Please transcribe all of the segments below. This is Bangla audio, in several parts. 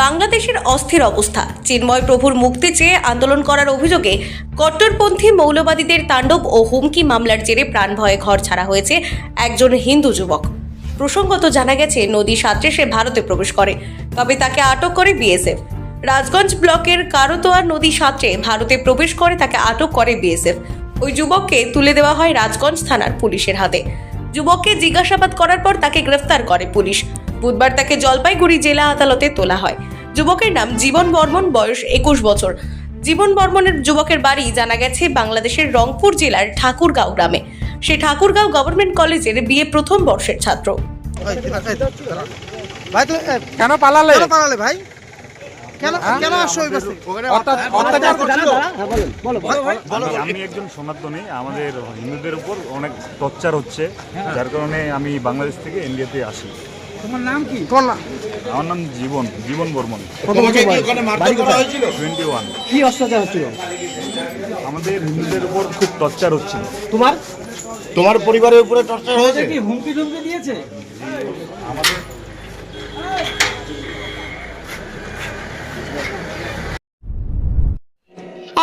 বাংলাদেশের অস্থির অবস্থা, চিন্ময় প্রভুর মুক্তি চেয়ে আন্দোলন করার অভিযোগে কট্টরপন্থী মৌলবাদীদের তাণ্ডব ও হুমকি মামলার জেরে প্রাণভয়ে ঘর ছাড়া হয়েছে একজন হিন্দু যুবক। প্রসঙ্গত জানা গেছে, নদী সাঁতরে সে ভারতে প্রবেশ করে, তবে তাকে আটক করে বিএসএফ। রাজগঞ্জ ব্লকের কারোতোয়া নদী সাঁতরে ভারতে প্রবেশ করে তাকে আটক করে বিএসএফ। ওই যুবককে তুলে দেওয়া হয় রাজগঞ্জ থানার পুলিশের হাতে। যুবককে জিজ্ঞাসাবাদ করার পর তাকে গ্রেফতার করে পুলিশ। বুধবার তাকে জলপাইগুড়ি জেলা আদালতে তোলা হয়। যুবকের নাম জীবন বর্মন, বয়স 21 বছর। জীবন বর্মনের যুবকের বাড়ি জানা গেছে বাংলাদেশের রংপুর জেলার ঠাকুরগাঁও গ্রামে। সে ঠাকুরগাঁও গভর্নমেন্ট কলেজের বিএ প্রথম বর্ষের ছাত্র। কেন পালালে ভাই? কেন আসছো ওই বাসে? আমি একজন সনাতনী, আমাদের হিন্দুদের উপর অনেক টর্চার হচ্ছে, যার কারণে আমি বাংলাদেশ থেকে ইন্ডিয়াতে আসি। তোমার নাম কি? আমার নাম জীবন বর্মন। 21। কি অত্যাচার হচ্ছিল? আমাদের হিন্দুদের উপর খুব টর্চার হচ্ছিল। তোমার পরিবারের উপরে টর্চার হয়েছে? কি হুমকি টুমকি দিয়েছে?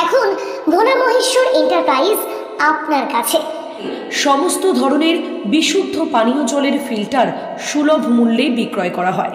এখন ভোলা মহেশ্বর এন্টারপ্রাইজ আপনার কাছে সমস্ত ধরনের বিশুদ্ধ পানীয় জলের ফিল্টার সুলভ মূল্যে বিক্রয় করা হয়।